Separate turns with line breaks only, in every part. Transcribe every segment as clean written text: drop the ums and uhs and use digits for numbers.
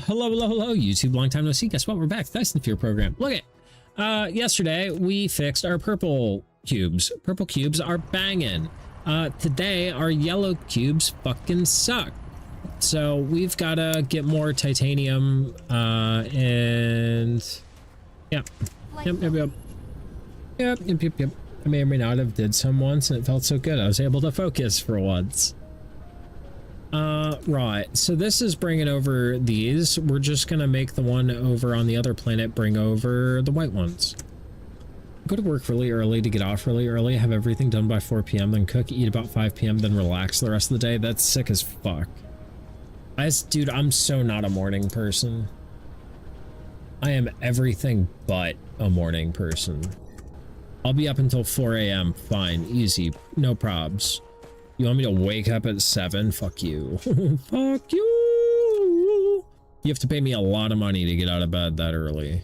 Hello, YouTube. Long time no see. Guess what? We're back. Dyson Sphere Program. Look at yesterday we fixed our purple cubes. Purple cubes are banging. Today our yellow cubes fucking suck. So we've got to get more titanium. And yep. I may or may not have did some once, and it felt so good. I was able to focus for once. Right, so this is bringing over these. We're just gonna make the one over on the other planet bring over the white ones. Go to work really early to get off really early, have everything done by 4 p.m, then cook, eat about 5 p.m, then relax the rest of the day. That's sick as fuck. Dude, I'm so not a morning person. I am everything but a morning person. I'll be up until 4 a.m. Fine, easy, no probs. You want me to wake up at 7? Fuck you. Fuck you. You have to pay me a lot of money to get out of bed that early.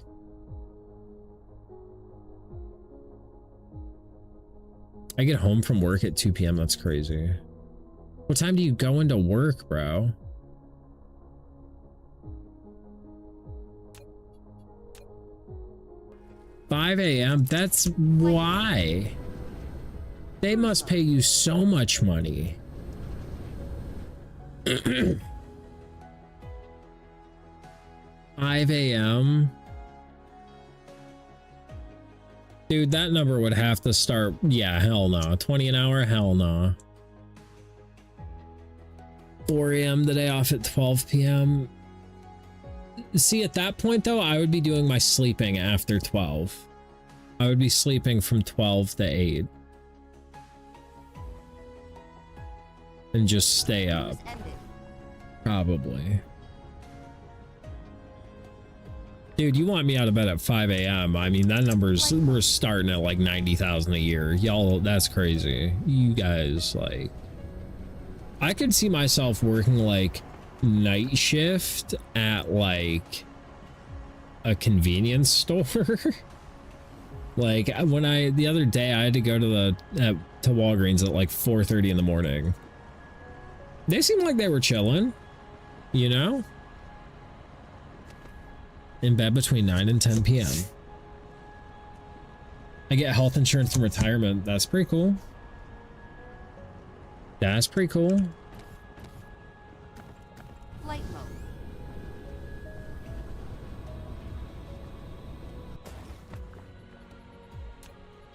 I get home from work at 2 p.m. That's crazy. What time do you go into work, bro? $5 a.m. That's why. They must pay you so much money. 5 a.m. Dude, that number would have to start. Yeah, hell no. 20 an hour? Hell no. 4 a.m. the day off at 12 p.m. See, at that point, though, I would be doing my sleeping after 12. I would be sleeping from 12 to 8. And just stay up. Probably. Dude, you want me out of bed at 5 a.m. I mean, that number's, we're starting at like 90,000 a year. Y'all, that's crazy. You guys, like, I could see myself working like night shift at like a convenience store. Like when the other day I had to go to to Walgreens at like 4:30 in the morning. They seemed like they were chilling, you know? In bed between 9 and 10 p.m. I get health insurance and retirement. That's pretty cool. That's pretty cool.
Flight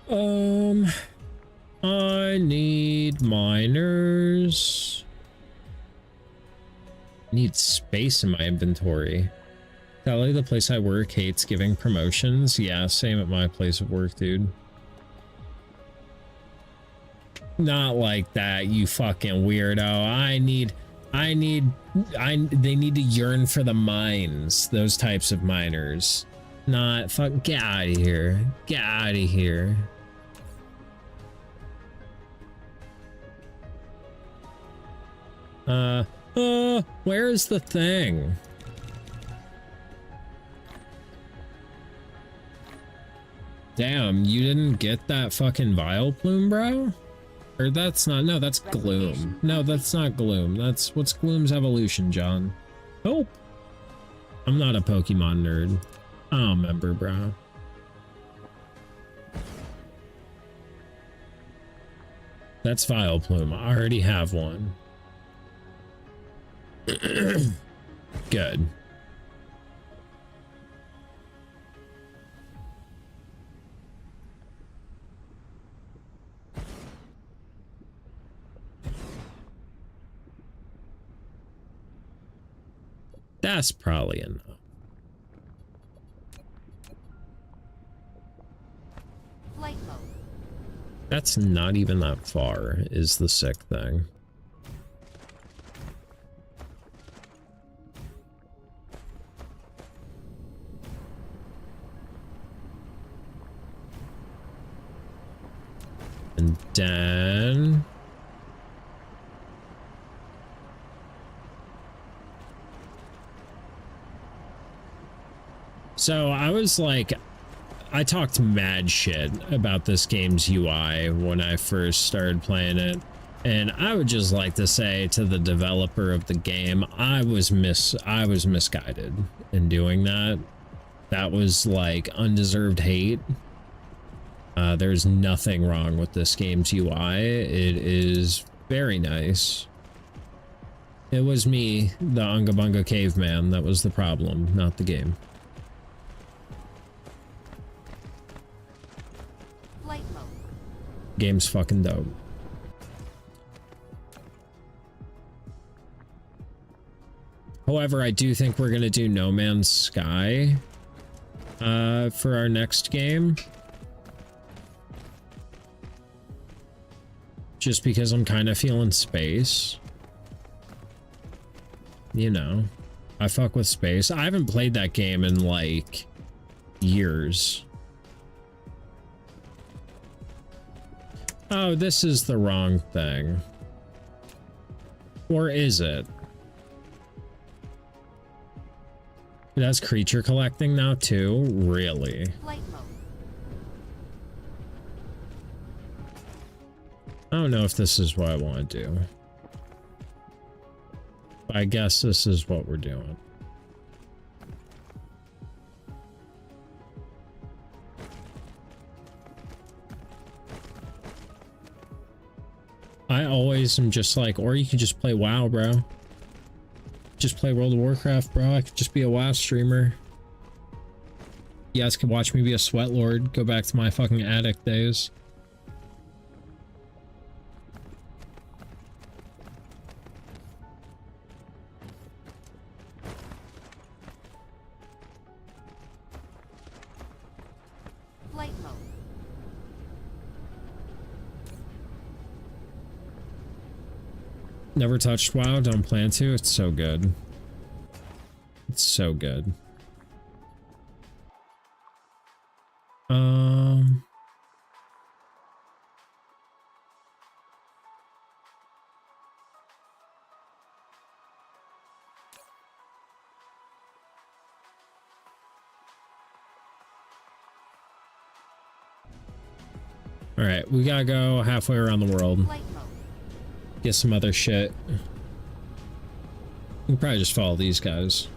mode. I need miners. Need space in my inventory. Tally, the place I work hates giving promotions. Yeah, same at my place of work, dude. Not like that, you fucking weirdo. They need to yearn for the mines, those types of miners. Not fuck, get out of here. Get out of here. Where's the thing? Damn, you didn't get that fucking Vile Plume, bro? Or that's not, no, that's Gloom. No, that's not Gloom. What's Gloom's evolution, John? Oh. I'm not a Pokemon nerd. I don't remember, bro. That's Vile Plume. I already have one. Good. That's probably enough.
Flight mode.
That's not even that far, is the sick thing. And then so I was like, I talked mad shit about this game's UI when I first started playing it. And I would just like to say to the developer of the game, I was misguided in doing that. That was like undeserved hate. There's nothing wrong with this game's UI. It is very nice. It was me, the Unga Bunga caveman, that was the problem, not the game.
Flight mode.
Game's fucking dope. However, I do think we're gonna do No Man's Sky for our next game. Just because I'm kind of feeling space. You know, I fuck with space. I haven't played that game in like years. Oh, this is the wrong thing. Or is it? It has creature collecting now too? Really?
Flight mode.
I don't know if this is what I want to do. But I guess this is what we're doing. I always am just like, or you can just play WoW, bro. Just play World of Warcraft, bro. I could just be a WoW streamer. You guys can watch me be a sweat lord. Go back to my fucking addict days.
Flight mode.
Never touched WoW, don't plan to. It's so good. It's so good. All right, we gotta go halfway around the world.
Flight mode.
Get some other shit. We can probably just follow these guys.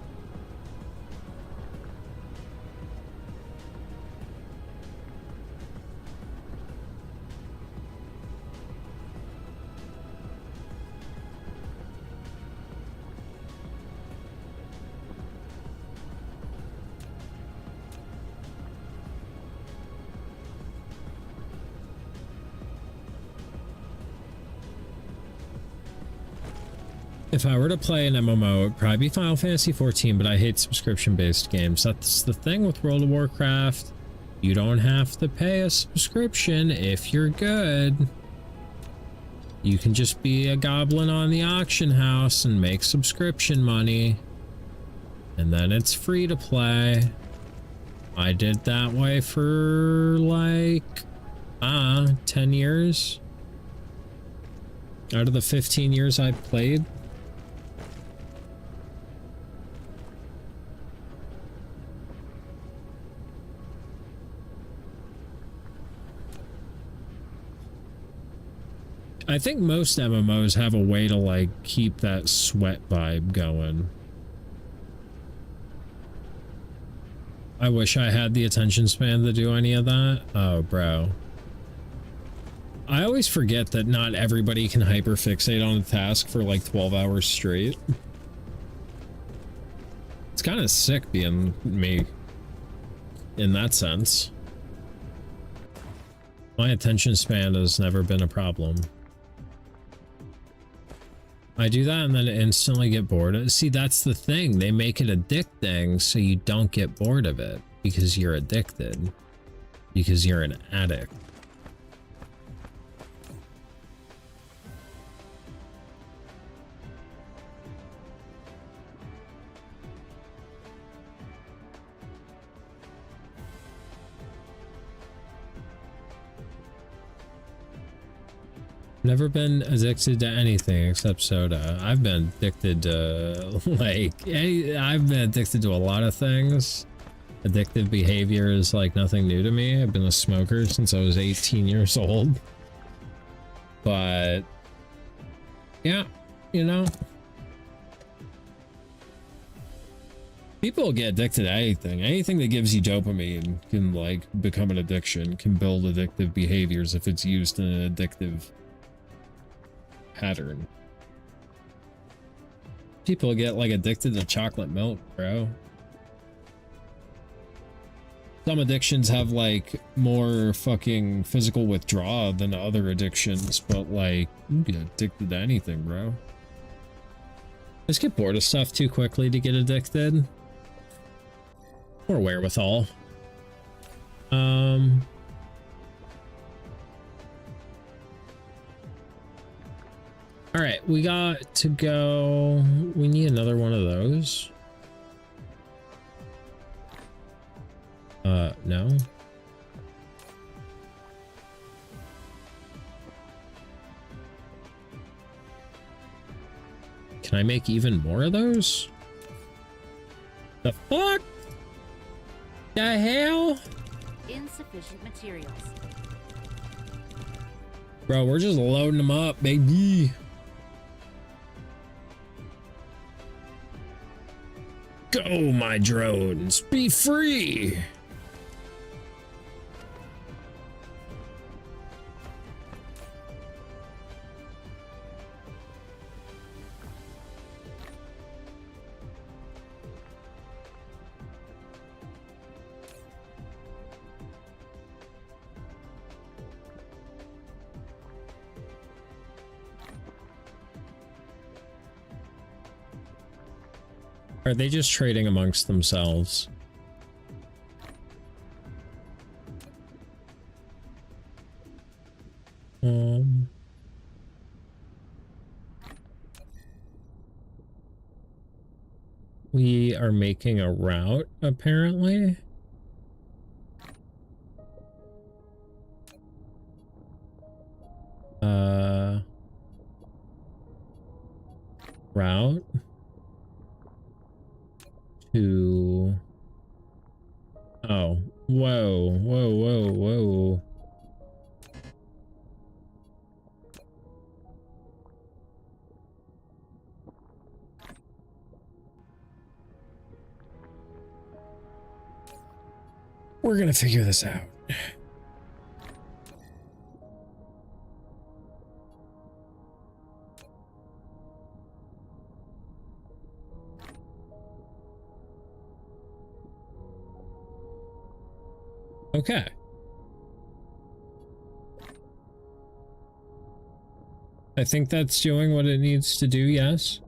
If I were to play an MMO, it'd probably be Final Fantasy 14, but I hate subscription-based games. That's the thing with World of Warcraft. You don't have to pay a subscription if you're good. You can just be a goblin on the auction house and make subscription money. And then it's free to play. I did that way for like, 10 years. Out of the 15 years I played. I think most MMOs have a way to like keep that sweat vibe going. I wish I had the attention span to do any of that. Oh, bro. I always forget that not everybody can hyperfixate on a task for like 12 hours straight. It's kind of sick being me in that sense. My attention span has never been a problem. I do that and then instantly get bored. See, that's the thing. They make it addicting so you don't get bored of it because you're addicted. Because you're an addict. Never been addicted to anything except soda. I've been addicted to I've been addicted to a lot of things. Addictive behavior is like nothing new to me. I've been a smoker since I was 18 years old. But Yeah, you know. People get addicted to anything. Anything that gives you dopamine can like become an addiction, can build addictive behaviors if it's used in an addictive pattern. People get like addicted to chocolate milk, bro. Some addictions have like more fucking physical withdrawal than other addictions, but like you can get addicted to anything, bro. Just get bored of stuff too quickly to get addicted. Or wherewithal. All right, we got to go. We need another one of those. No. Can I make even more of those? The fuck? The hell?
Insufficient materials.
Bro, we're just loading them up, baby. Go, my drones. Be free. Are they just trading amongst themselves? We are making a route, apparently. Route to... Oh, whoa, whoa, whoa, whoa. We're gonna figure this out. Okay. I think that's doing what it needs to do, yes.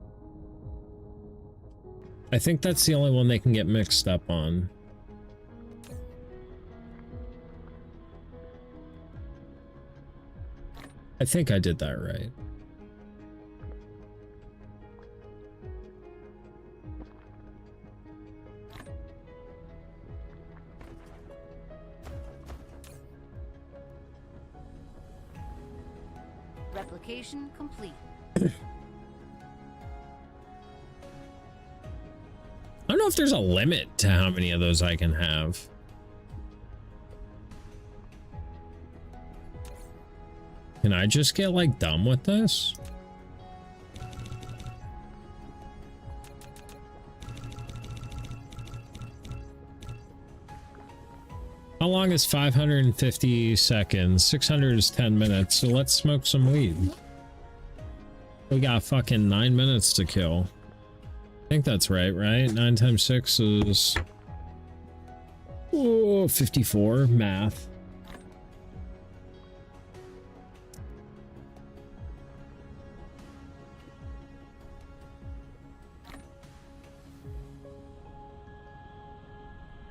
I think that's the only one they can get mixed up on. I think I did that right.
Replication complete.
I don't know if there's a limit to how many of those I can have. Can I just get like done with this? How long is 550 seconds? 600 is 10 minutes, so let's smoke some weed. We got fucking 9 minutes to kill. I think that's right, right? 9 times 6 is... Oh, 54. Math.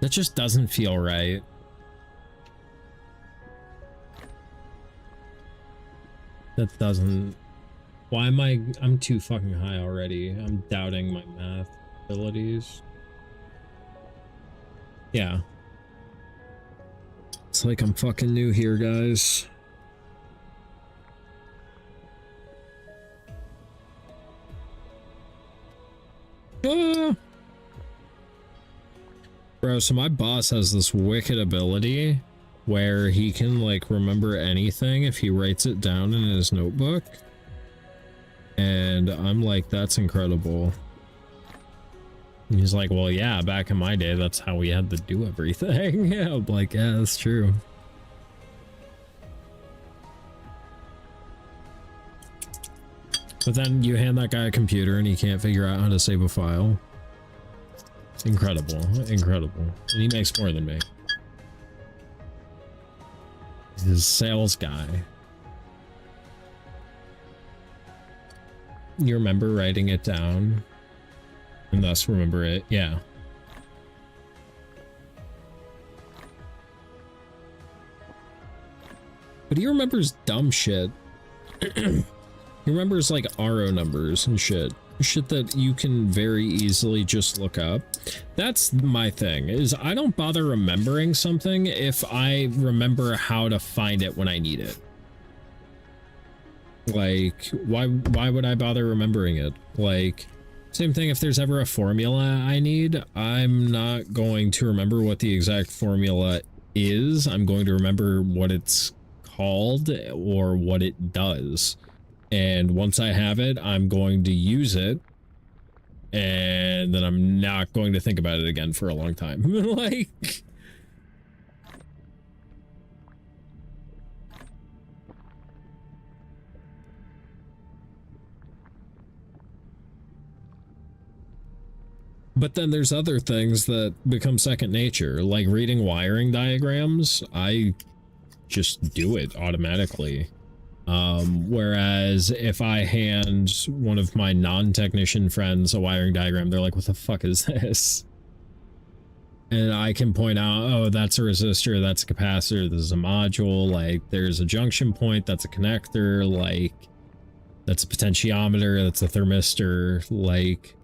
That just doesn't feel right. That doesn't... Why am I'm too fucking high already. I'm doubting my math abilities. Yeah. It's like I'm fucking new here, guys. Ah! Bro, so my boss has this wicked ability where he can like remember anything if he writes it down in his notebook. And I'm like, that's incredible. And he's like, well, yeah, back in my day, that's how we had to do everything. Yeah, I'm like, yeah, that's true. But then you hand that guy a computer and he can't figure out how to save a file. Incredible, incredible. And he makes more than me. He's a sales guy. You remember writing it down and thus remember it? Yeah. But he remembers dumb shit. He remembers like RO numbers and shit. Shit that you can very easily just look up. That's my thing, is I don't bother remembering something if I remember how to find it when I need it. Like, why would I bother remembering it? Like, same thing if there's ever a formula I need, I'm not going to remember what the exact formula is. I'm going to remember what it's called or what it does. And once I have it, I'm going to use it. And then I'm not going to think about it again for a long time. Like... But then there's other things that become second nature, like reading wiring diagrams. I just do it automatically. Whereas if I hand one of my non-technician friends a wiring diagram, they're like, what the fuck is this? And I can point out, oh, that's a resistor, that's a capacitor, this is a module, like there's a junction point, that's a connector, like that's a potentiometer, that's a thermistor, like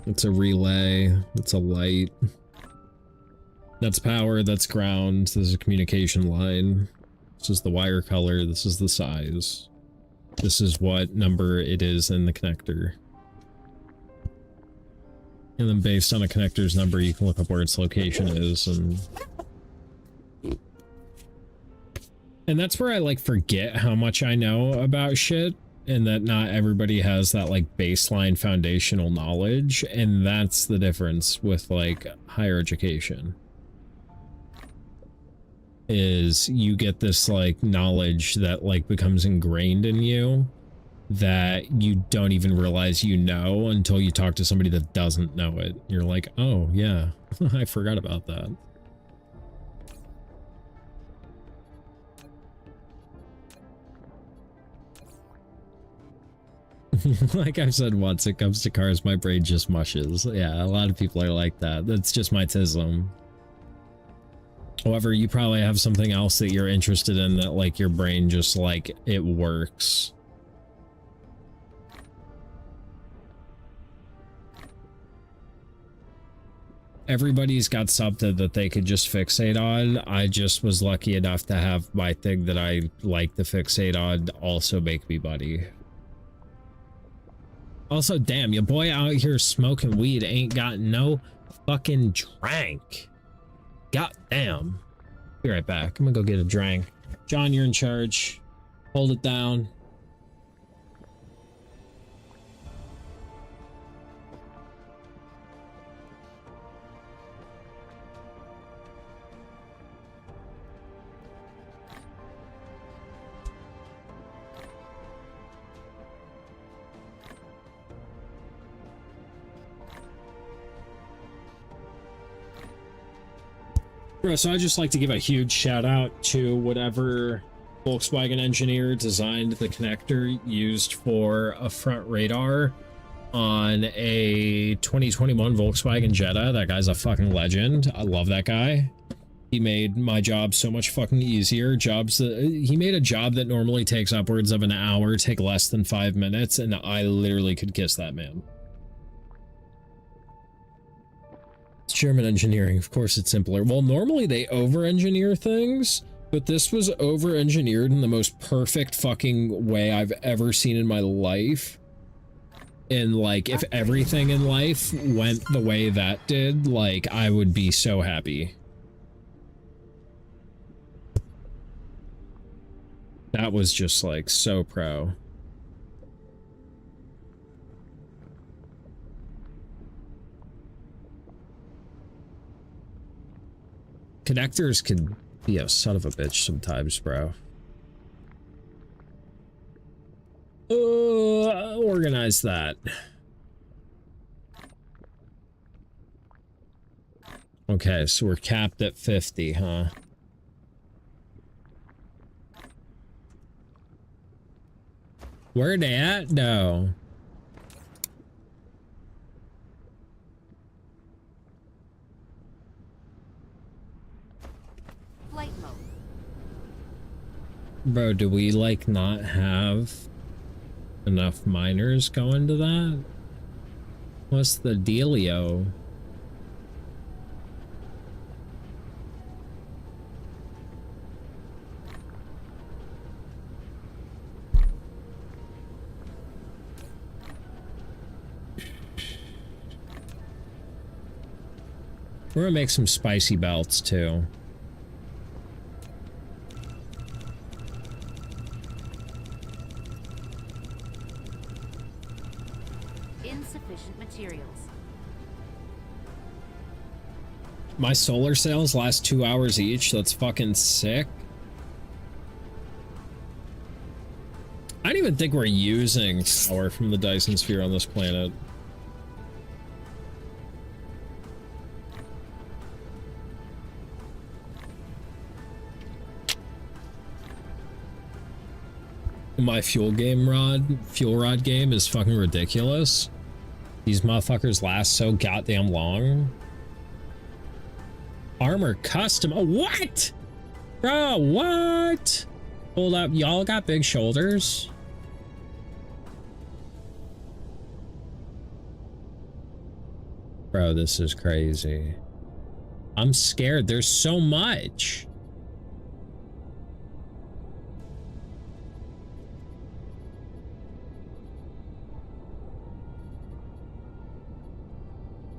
it's a relay, that's a light, that's power, that's ground, this is a communication line. This is the wire color, this is the size. This is what number it is in the connector. And then based on a connector's number, you can look up where its location is, and that's where I like forget how much I know about shit, and that not everybody has that like baseline foundational knowledge, and that's the difference with like higher education. Is you get this like knowledge that like becomes ingrained in you that you don't even realize you know until you talk to somebody that doesn't know it. You're like, oh yeah, I forgot about that. Like I've said once, it comes to cars, my brain just mushes. Yeah, a lot of people are like that. That's just my tism. However, you probably have something else that you're interested in that like your brain just like it works. Everybody's got something that they could just fixate on. I just was lucky enough to have my thing that I like to fixate on also make me money. Also, damn, your boy out here smoking weed ain't got no fucking drink. God damn. Be right back. I'm gonna go get a drink. John, you're in charge. Hold it down. So I'd just like to give a huge shout out to whatever Volkswagen engineer designed the connector used for a front radar on a 2021 Volkswagen Jetta. That guy's a fucking legend. I love that guy. He made my job so much fucking easier. He made a job that normally takes upwards of an hour take less than 5 minutes, and I literally could kiss that man. It's German engineering, of course it's simpler. Well, normally they over-engineer things, but this was over-engineered in the most perfect fucking way I've ever seen in my life. And like, if everything in life went the way that did, like, I would be so happy. That was just like so pro. Connectors could be a son of a bitch sometimes, bro. Organize that. Okay, so we're capped at 50, huh? Where they at, though?
Flight mode.
Bro, do we, like, not have enough miners going to that? What's the dealio? We're gonna make some spicy belts, too.
Insufficient materials.
My solar sails last 2 hours each. That's fucking sick. I don't even think we're using power from the Dyson Sphere on this planet. My fuel rod game is fucking ridiculous. These motherfuckers last so goddamn long. Armor custom. Oh, what? Bro, what? Hold up, y'all got big shoulders? Bro, this is crazy. I'm scared. There's so much.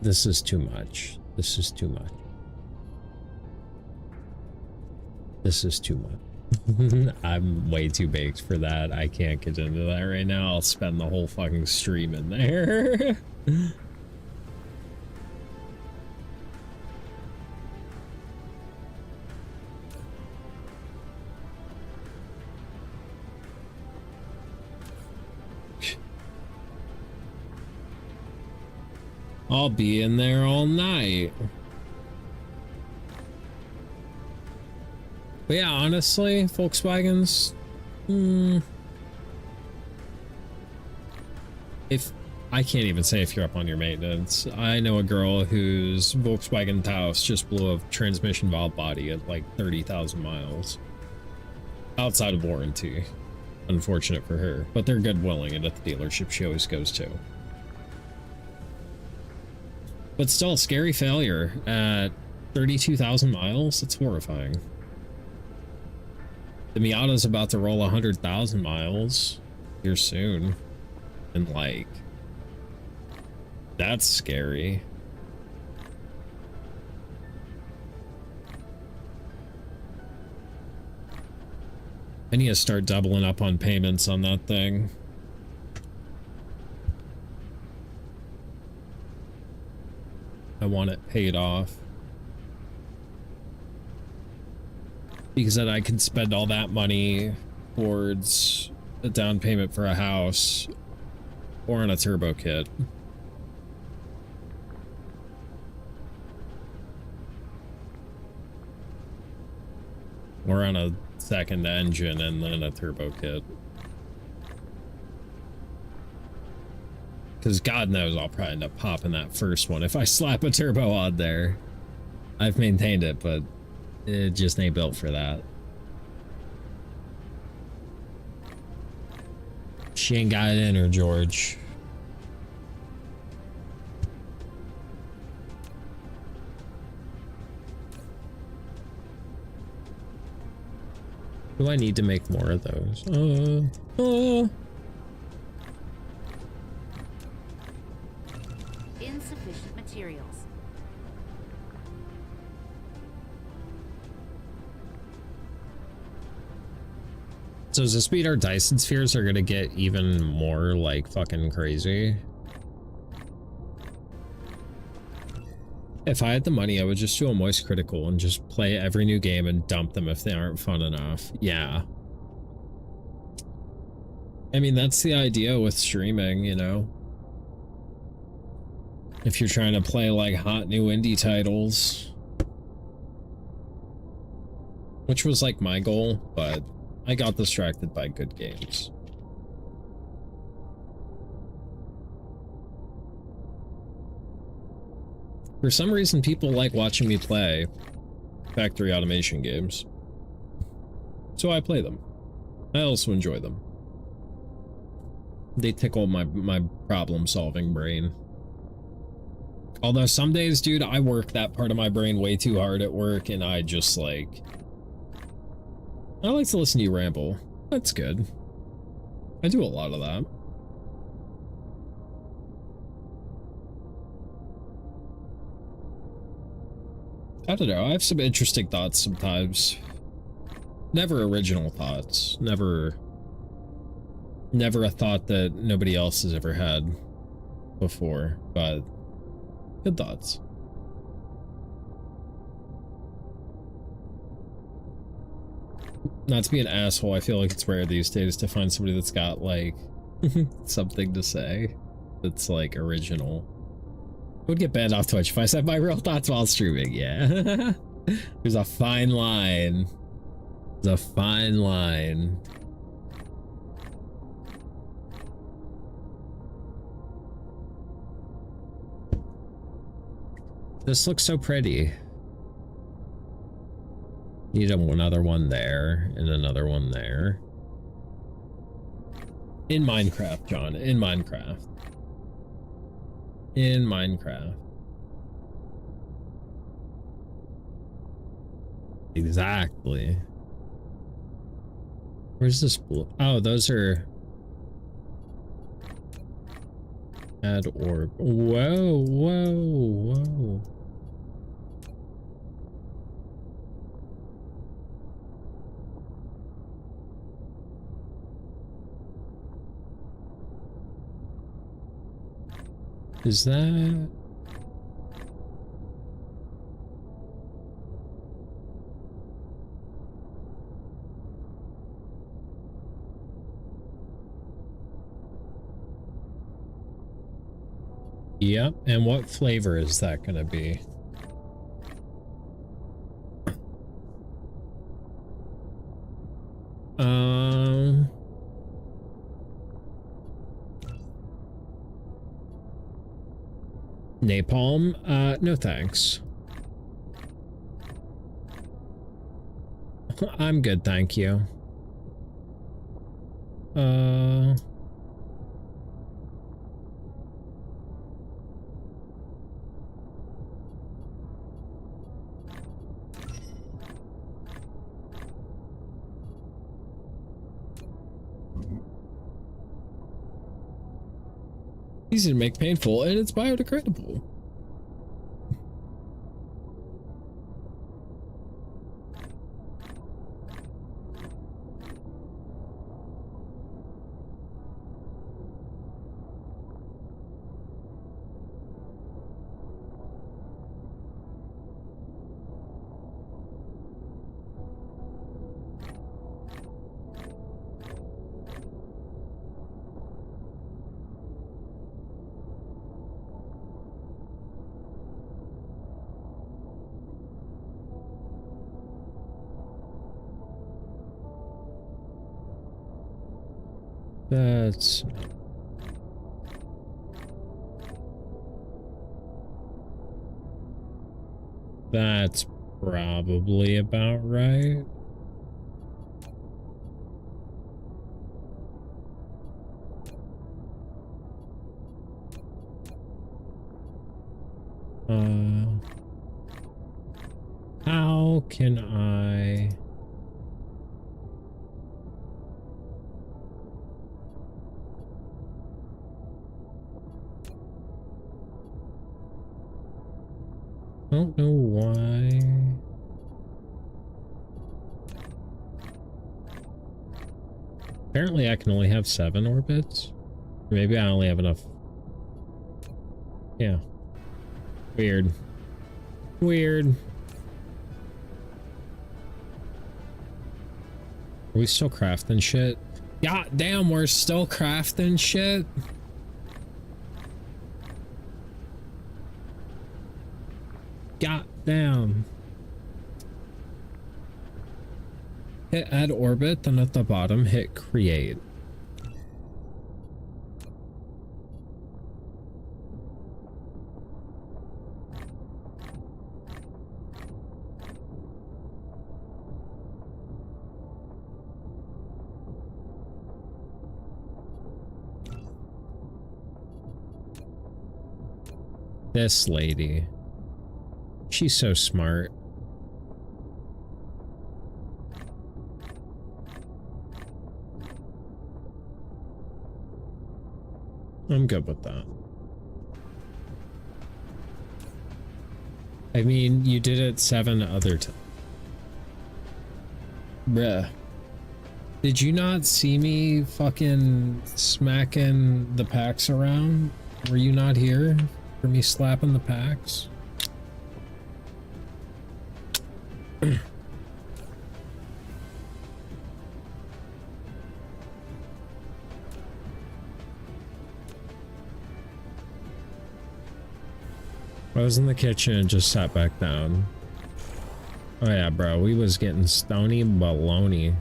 This is too much. This is too much. This is too much. I'm way too baked for that. I can't get into that right now. I'll spend the whole fucking stream in there. I'll be in there all night. But yeah, honestly, Volkswagens, if I can't even say if you're up on your maintenance. I know a girl whose Volkswagen Taos just blew a transmission valve body at like 30,000 miles outside of warranty. Unfortunate for her, but they're good willing, and at the dealership she always goes to. But still, a scary failure at 32,000 miles. It's horrifying. The Miata's about to roll 100,000 miles here soon. And like, that's scary. I need to start doubling up on payments on that thing. I want it paid off. Because then I can spend all that money towards a down payment for a house or on a turbo kit. Or on a second engine and then a turbo kit. Because God knows I'll probably end up popping that first one if I slap a turbo on there. I've maintained it, but it just ain't built for that. She ain't got it in her, George. Do I need to make more of those?
Insufficient materials.
So does this mean our Dyson spheres are gonna get even more like fucking crazy? If I had the money, I would just do a moist critical and just play every new game and dump them if they aren't fun enough. Yeah. I mean, that's the idea with streaming, you know? If you're trying to play like hot new indie titles. Which was like my goal, but I got distracted by good games. For some reason, people like watching me play factory automation games. So I play them. I also enjoy them. They tickle my problem-solving brain. Although some days, dude, I work that part of my brain way too hard at work, and I just like... I like to listen to you ramble. That's good. I do a lot of that. I don't know, I have some interesting thoughts sometimes. Never original thoughts. Never a thought that nobody else has ever had before, but good thoughts. Not to be an asshole, I feel like it's rare these days to find somebody that's got, like, something to say that's, like, original. I would get banned off Twitch if I said my real thoughts while streaming, yeah. There's a fine line. There's a fine line. This looks so pretty. Need another one there and another one there. In Minecraft, John. In Minecraft. In Minecraft. Exactly. Where's this blue? Oh, those are... Add orb. Whoa, whoa, whoa. Is that... Yep, and what flavor is that gonna be? Napalm? No thanks. I'm good, thank you. Easy to make painful, and it's biodegradable. That's probably about right. How can I... Don't know why. Apparently I can only have 7 orbits. Maybe I only have enough. Yeah. Weird. Weird. Are we still crafting shit? God damn, we're still crafting shit. God damn. Hit add orbit, then at the bottom hit create. This lady. She's so smart. I'm good with that. I mean, you did it 7 other times. Bruh. Did you not see me fucking smacking the packs around? Were you not here for me slapping the packs? I was in the kitchen and just sat back down. Oh yeah, bro, we was getting stony baloney.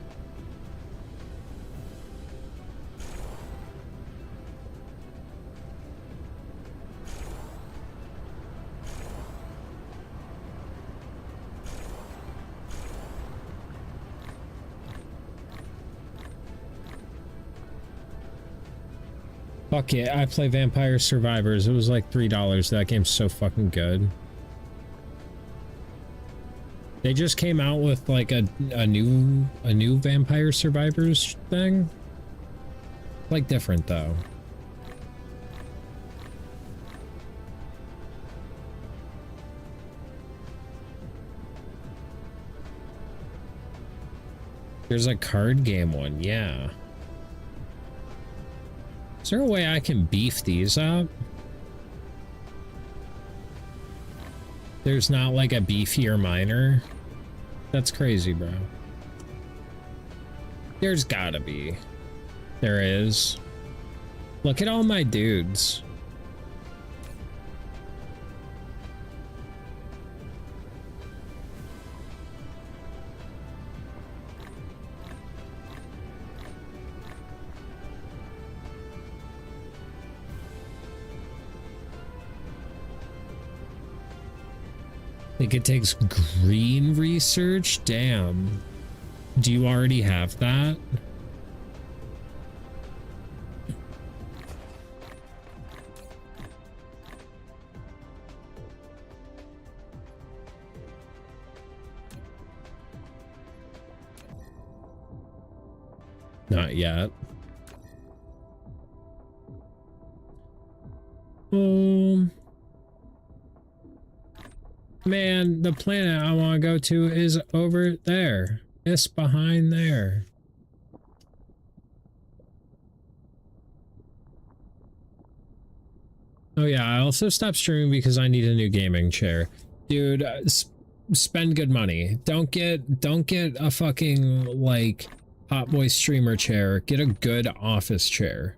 Fuck yeah, I play Vampire Survivors. It was like $3. That game's so fucking good. They just came out with like a new Vampire Survivors thing. Like different though. There's a card game one, yeah. Is there a way I can beef these up? There's not like a beefier miner? That's crazy, bro. There's gotta be. There is. Look at all my dudes. Think it takes green research? Damn. Do you already have that? Not yet. Man, the planet I want to go to is over there. It's behind there. Oh yeah, I also stopped streaming because I need a new gaming chair. Dude, spend good money. Don't get a fucking like Hot Boy streamer chair. Get a good office chair.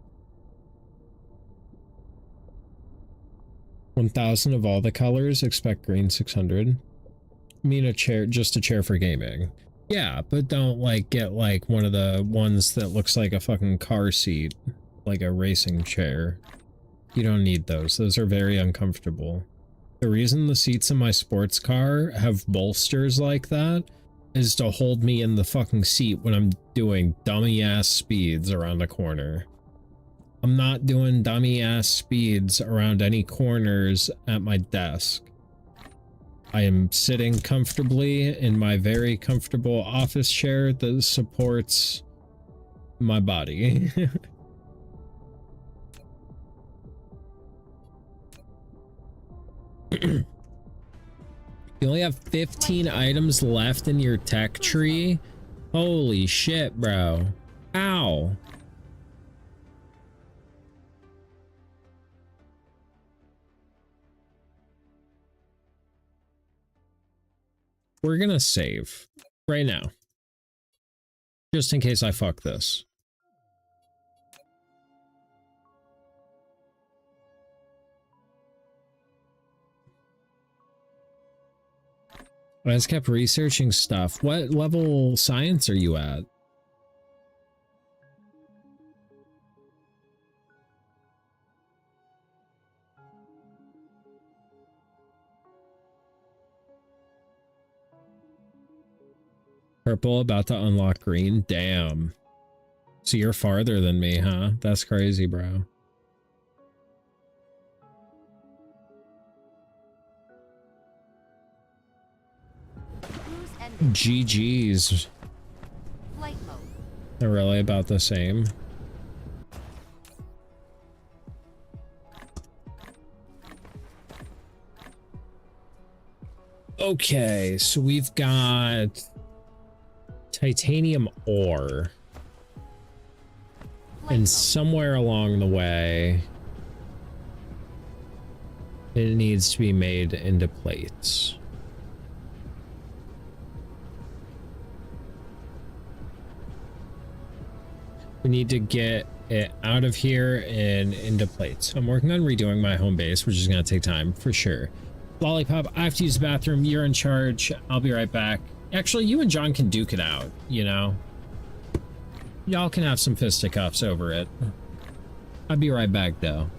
1,000 of all the colors, expect green 600. I mean a chair, just a chair for gaming. Yeah, but don't like get like one of the ones that looks like a fucking car seat, like a racing chair. You don't need those. Those are very uncomfortable. The reason the seats in my sports car have bolsters like that is to hold me in the fucking seat when I'm doing dummy ass speeds around a corner. I'm not doing dummy ass speeds around any corners at my desk. I am sitting comfortably in my very comfortable office chair that supports my body. You only have 15 items left in your tech tree? Holy shit, bro. Ow. we're gonna save right now. Just in case I fuck this. I just kept researching stuff. What level science are you at? Purple about to unlock green? Damn. So you're farther than me, huh? That's crazy, bro.
Cruise ended.
GG's.
Flight mode.
They're really about the same. Okay, so we've got titanium ore.
Flight
And
mode.
somewhere along the way, it needs to be made into plates. We need to get it out of here and into plates. I'm working on redoing my home base, which is going to take time for sure. Lollipop, I have to use the bathroom. You're in charge. I'll be right back. Actually, you and John can duke it out, you know? Y'all can have some fisticuffs over it. I'll be right back, though.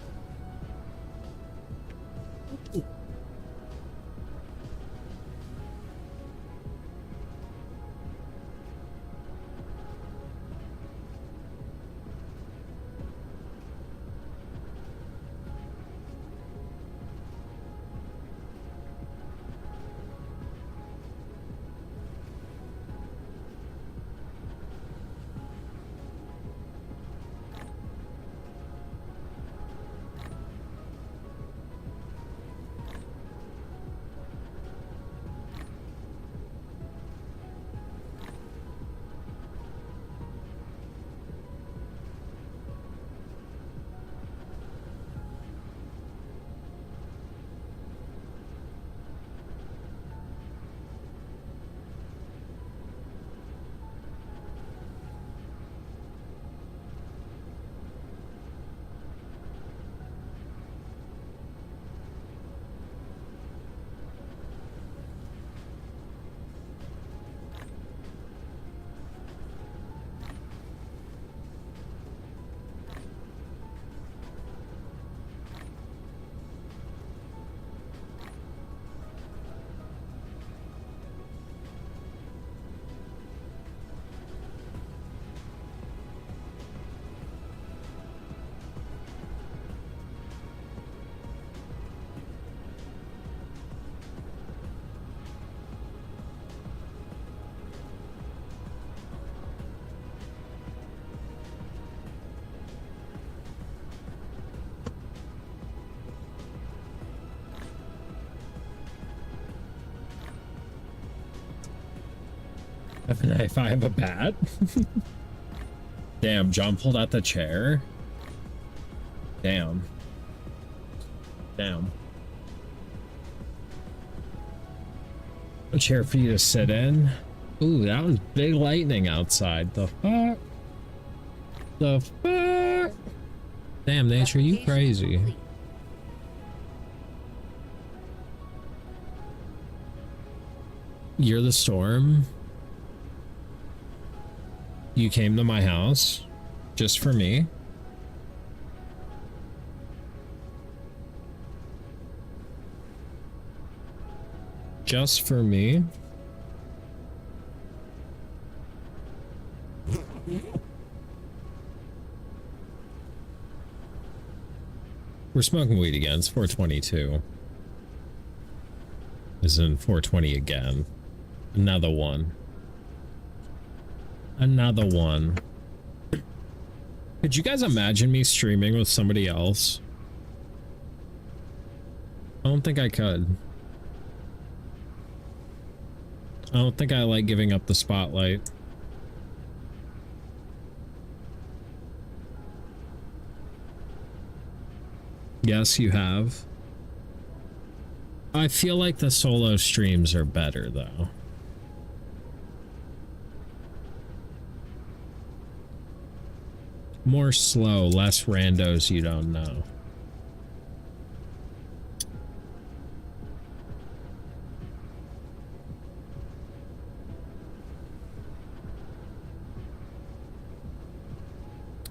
If I have a bat? Damn, John pulled out the chair. Damn. Damn. A chair for you to sit in. Ooh, that was big lightning outside. The fuck? The fuck? Damn, nature, you crazy.
Complete.
You're the storm. You came to my house just for me. Just for me. We're smoking weed again. It's 422. Isn't 420 again. Another one. Another one. Could you guys imagine me streaming with somebody else? I don't think I could. I don't think I like giving up the spotlight. Yes, you have. I feel like the solo streams are better, though. More slow, less randos you don't know.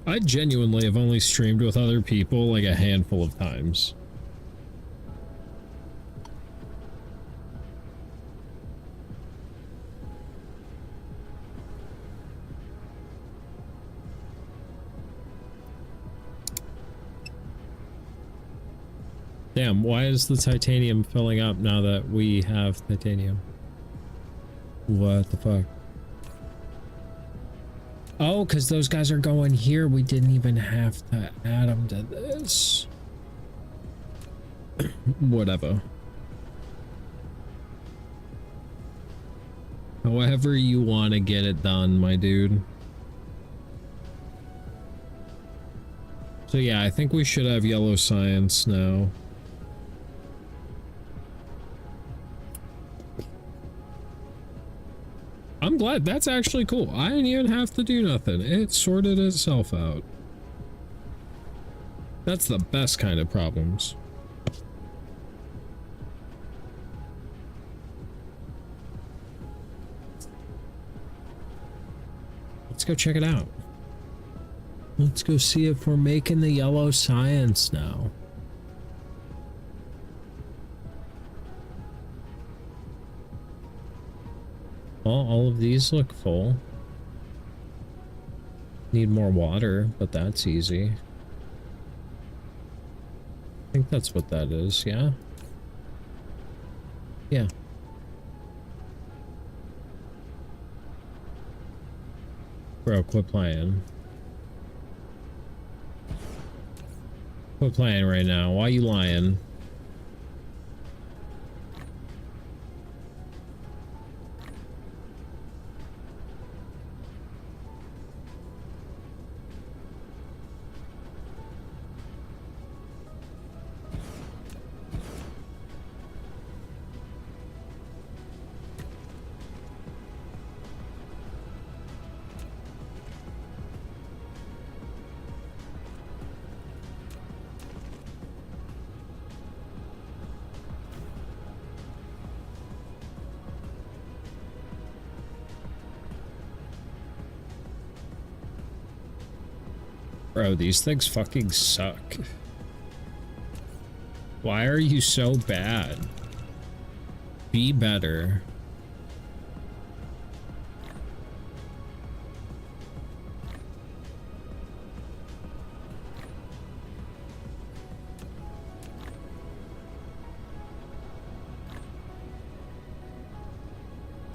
I genuinely have only streamed with other people like a handful of times. Damn, why is the titanium filling up now that we have titanium? What the fuck? Oh, because those guys are going here. We didn't even have to add them to this. Whatever. However you want to get it done, my dude. So yeah, I think we should have yellow science now. I'm glad. That's actually cool. I didn't even have to do nothing. It sorted itself out. That's the best kind of problems. Let's go check it out. Let's go see if we're making the yellow science now. Well, all of these look full. Need more water, but that's easy. I think that's what that is, yeah? Yeah. Bro, quit playing. Quit playing right now. Why are you lying? Bro, these things fucking suck. Why are you so bad? Be better.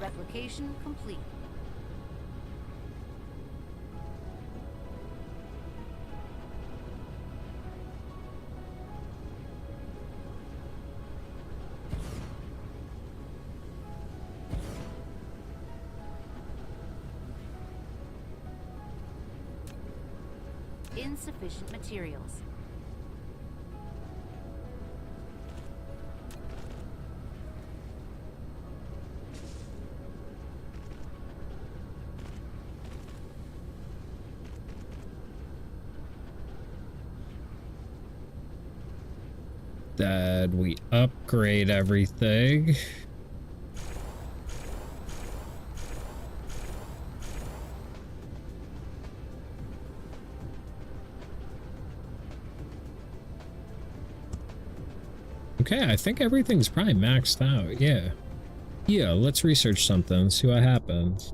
Replication complete. Insufficient materials.
Did we upgrade everything? Okay, I think everything's probably maxed out, yeah. Yeah, let's research something, see what happens.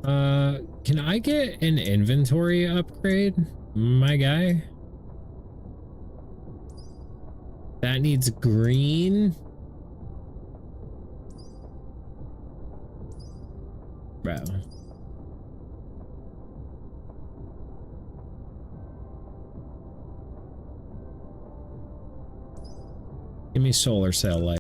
Can I get an inventory upgrade, my guy? That needs green. Bro. Give me solar cell light.